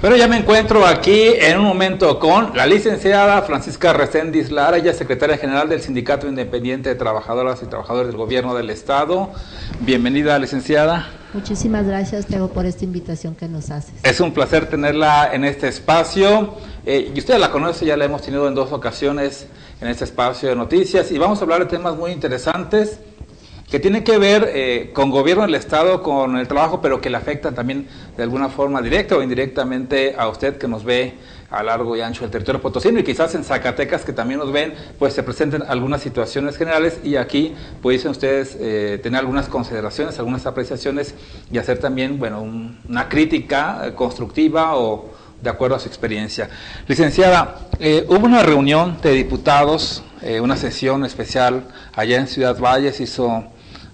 Pero ya me encuentro aquí en un momento con la licenciada Francisca Reséndiz Lara, ella es secretaria general del Sindicato Independiente de Trabajadoras y Trabajadores del Gobierno del Estado. Bienvenida, licenciada. Muchísimas gracias, Teo, por esta invitación que nos haces. Es un placer tenerla en este espacio. Y usted la conoce, ya la hemos tenido en 2 ocasiones en este espacio de noticias y vamos a hablar de temas muy interesantes que tienen que ver con gobierno del Estado, con el trabajo, pero que le afectan también de alguna forma directa o indirectamente a usted que nos ve a largo y ancho del territorio potosino, y quizás en Zacatecas que también nos ven, pues se presenten algunas situaciones generales, y aquí pudiesen ustedes tener algunas consideraciones, algunas apreciaciones y hacer también, bueno, una crítica constructiva o de acuerdo a su experiencia. Licenciada, hubo una reunión de diputados, una sesión especial allá en Ciudad Valles, hizo,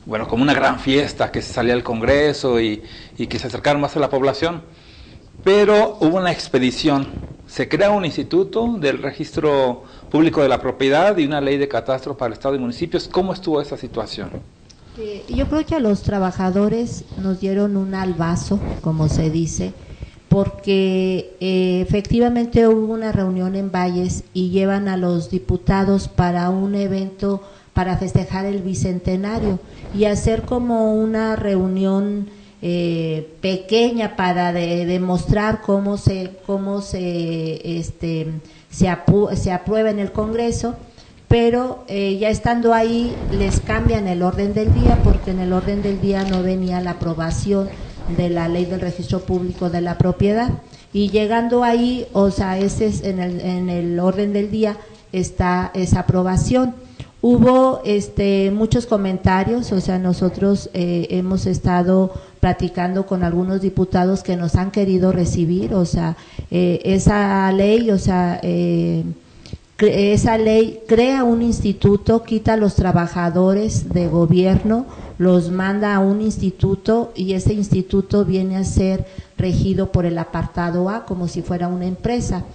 bueno, como una gran fiesta que se salía al Congreso y que se acercaron más a la población, pero hubo una expedición, se crea un instituto del registro público de la propiedad y una ley de catastro para el Estado y municipios. ¿Cómo estuvo esa situación? Yo creo que a los trabajadores nos dieron un albazo, como se dice, porque efectivamente hubo una reunión en Valles y llevan a los diputados para un evento para festejar el bicentenario y hacer como una reunión pequeña para demostrar cómo se aprueba en el Congreso, pero ya estando ahí les cambian el orden del día, porque en el orden del día no venía la aprobación de la ley del registro público de la propiedad, y llegando ahí, o sea, ese es en el orden del día está esa aprobación. Hubo muchos comentarios, o sea, nosotros hemos estado platicando con algunos diputados que nos han querido recibir, o sea, esa ley, o sea, esa ley crea un instituto, quita a los trabajadores de gobierno, los manda a un instituto, y ese instituto viene a ser regido por el apartado A, como si fuera una empresa.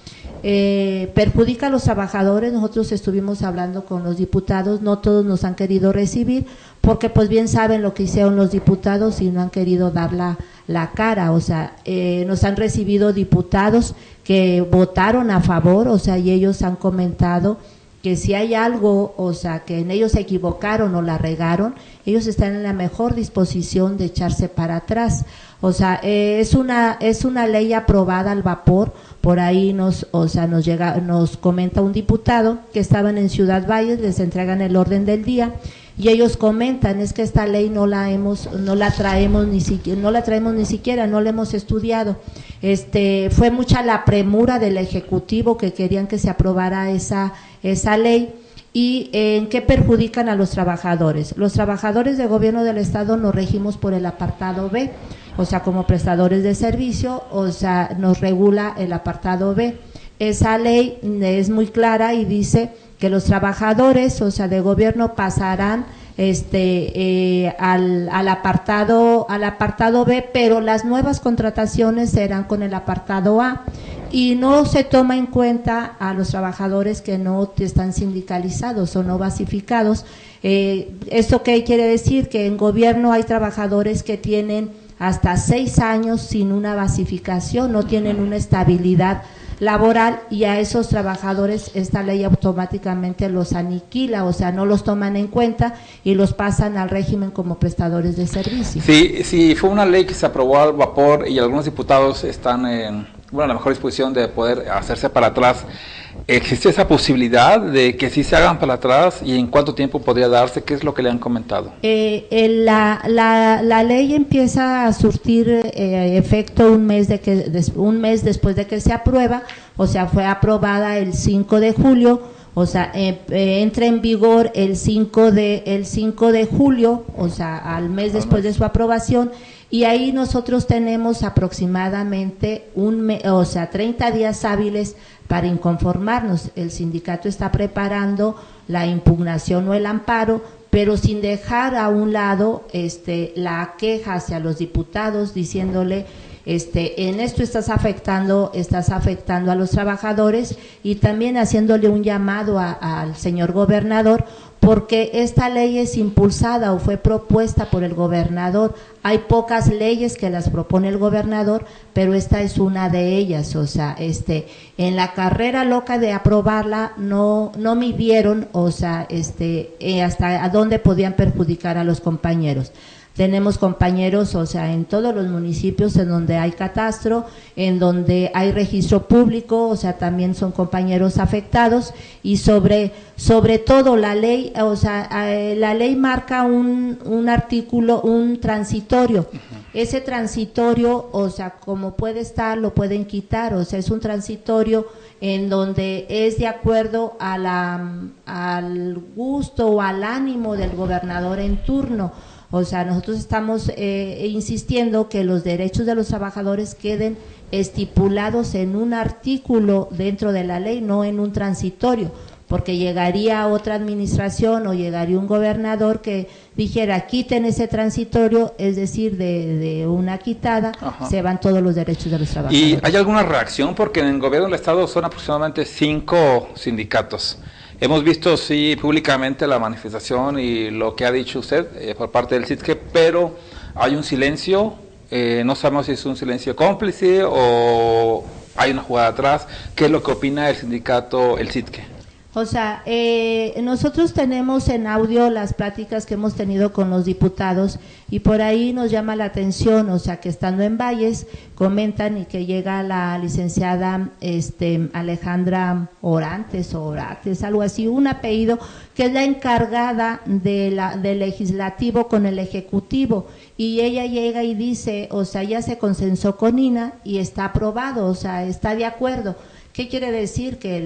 Perjudica a los trabajadores. Nosotros estuvimos hablando con los diputados, no todos nos han querido recibir, porque pues bien saben lo que hicieron los diputados y no han querido dar la cara, o sea, nos han recibido diputados que votaron a favor, o sea, y ellos han comentado que si hay algo, o sea, que en ellos se equivocaron o la regaron, ellos están en la mejor disposición de echarse para atrás. O sea, es una ley aprobada al vapor. Por ahí nos comenta un diputado que estaban en Ciudad Valles, les entregan el orden del día y ellos comentan, es que esta ley no la traemos ni siquiera, no la hemos estudiado. Fue mucha la premura del Ejecutivo que querían que se aprobara esa ley. ¿Y en qué perjudican a los trabajadores? Los trabajadores de gobierno del Estado nos regimos por el apartado B, o sea, como prestadores de servicio, o sea, nos regula el apartado B. Esa ley es muy clara y dice que los trabajadores, o sea, de gobierno pasarán al apartado B, pero las nuevas contrataciones serán con el apartado A. Y no se toma en cuenta a los trabajadores que no están sindicalizados o no basificados. ¿Esto qué quiere decir? Que en gobierno hay trabajadores que tienen hasta 6 años sin una basificación, no tienen una estabilidad laboral, y a esos trabajadores esta ley automáticamente los aniquila, o sea, no los toman en cuenta y los pasan al régimen como prestadores de servicio. Sí, fue una ley que se aprobó al vapor y algunos diputados están en la mejor disposición de poder hacerse para atrás. ¿Existe esa posibilidad de que sí se hagan para atrás, y en cuánto tiempo podría darse? ¿Qué es lo que le han comentado? La ley empieza a surtir efecto un mes después de que se aprueba, o sea, fue aprobada el 5 de julio, o sea, entra en vigor el 5 de julio, o sea, al mes después de su aprobación. Y ahí nosotros tenemos aproximadamente 30 días hábiles para inconformarnos. El sindicato está preparando la impugnación o el amparo, pero sin dejar a un lado la queja hacia los diputados, diciéndole en esto estás afectando a los trabajadores, y también haciéndole un llamado al señor gobernador, porque esta ley es impulsada o fue propuesta por el gobernador. Hay pocas leyes que las propone el gobernador, pero esta es una de ellas. O sea, en la carrera loca de aprobarla no midieron, o sea, hasta a dónde podían perjudicar a los compañeros. Tenemos compañeros, o sea, en todos los municipios en donde hay catastro, en donde hay registro público, o sea, también son compañeros afectados, y sobre todo la ley, o sea, la ley marca un artículo, un transitorio. Ese transitorio, o sea, como puede estar, lo pueden quitar, o sea, es un transitorio en donde es de acuerdo al gusto o al ánimo del gobernador en turno. O sea, nosotros estamos insistiendo que los derechos de los trabajadores queden estipulados en un artículo dentro de la ley, no en un transitorio, porque llegaría otra administración o llegaría un gobernador que dijera quiten ese transitorio, es decir, de una quitada, Ajá, se van todos los derechos de los trabajadores. ¿Y hay alguna reacción? Porque en el gobierno del Estado son aproximadamente 5 sindicatos. Hemos visto, sí, públicamente la manifestación y lo que ha dicho usted por parte del CITGE, pero hay un silencio, no sabemos si es un silencio cómplice o hay una jugada atrás. ¿Qué es lo que opina el sindicato, el CITGE? O sea, nosotros tenemos en audio las pláticas que hemos tenido con los diputados y por ahí nos llama la atención, o sea, que estando en Valles comentan y que llega la licenciada Alejandra Orantes, algo así, un apellido, que es la encargada del legislativo con el ejecutivo, y ella llega y dice, o sea, ya se consensó con INA y está aprobado, o sea, está de acuerdo. ¿Qué quiere decir? Que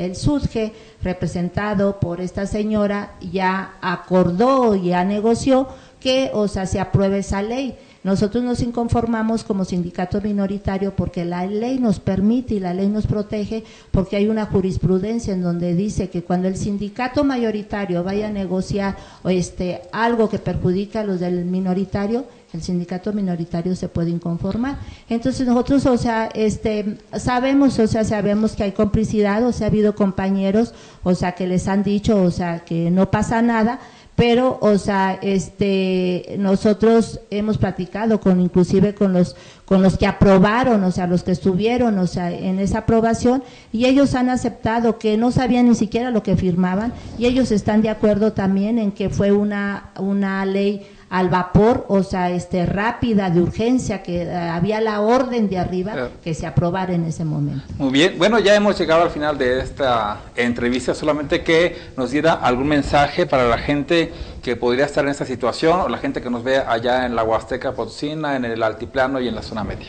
el SUTGE, representado por esta señora, ya acordó, ya negoció que, o sea, se apruebe esa ley. Nosotros nos inconformamos como sindicato minoritario porque la ley nos permite y la ley nos protege, porque hay una jurisprudencia en donde dice que cuando el sindicato mayoritario vaya a negociar algo que perjudica a los del minoritario, el sindicato minoritario se puede inconformar. Entonces nosotros, o sea, sabemos que hay complicidad, o sea, ha habido compañeros, o sea, que les han dicho, o sea, que no pasa nada, pero, o sea, nosotros hemos platicado inclusive con los que aprobaron, o sea, los que estuvieron, o sea, en esa aprobación, y ellos han aceptado que no sabían ni siquiera lo que firmaban, y ellos están de acuerdo también en que fue una ley al vapor, o sea, rápida, de urgencia, que había la orden de arriba que se aprobara en ese momento. Muy bien, bueno, ya hemos llegado al final de esta entrevista, solamente que nos diera algún mensaje para la gente que podría estar en esta situación, o la gente que nos ve allá en la Huasteca Potosina, en el Altiplano y en la zona media.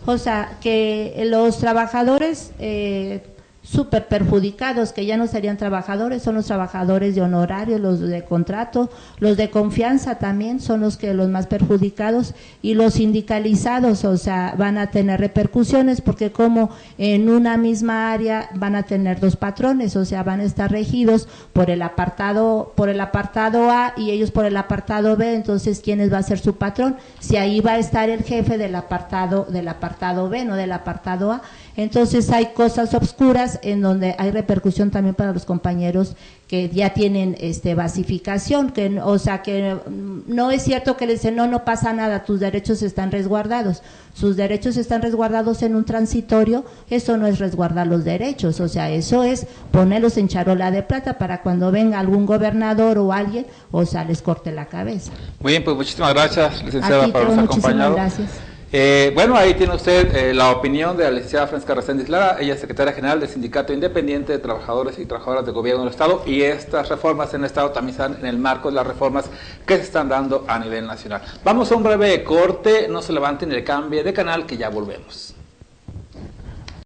O sea, que los trabajadores súper perjudicados, que ya no serían trabajadores, son los trabajadores de honorario, los de contrato, los de confianza también son los más perjudicados, y los sindicalizados, o sea, van a tener repercusiones porque como en una misma área van a tener dos patrones, o sea, van a estar regidos por el apartado A y ellos por el apartado B. Entonces, ¿quién va a ser su patrón? Si ahí va a estar el jefe del apartado B, no del apartado A. Entonces hay cosas obscuras en donde hay repercusión también para los compañeros que ya tienen basificación, que, o sea, que no es cierto que les dicen no pasa nada, tus derechos están resguardados. Sus derechos están resguardados en un transitorio. Eso no es resguardar los derechos, o sea, eso es ponerlos en charola de plata para cuando venga algún gobernador o alguien, o sea, les corte la cabeza. Muy bien, pues muchísimas gracias, licenciada, por habernos acompañado. Gracias. Bueno, ahí tiene usted la opinión de la licenciada Francisca Reséndiz Lara. Ella es secretaria general del Sindicato Independiente de Trabajadores y Trabajadoras de Gobierno del Estado, y estas reformas en el Estado también están en el marco de las reformas que se están dando a nivel nacional. Vamos a un breve corte, no se levanten ni le cambie de canal, que ya volvemos.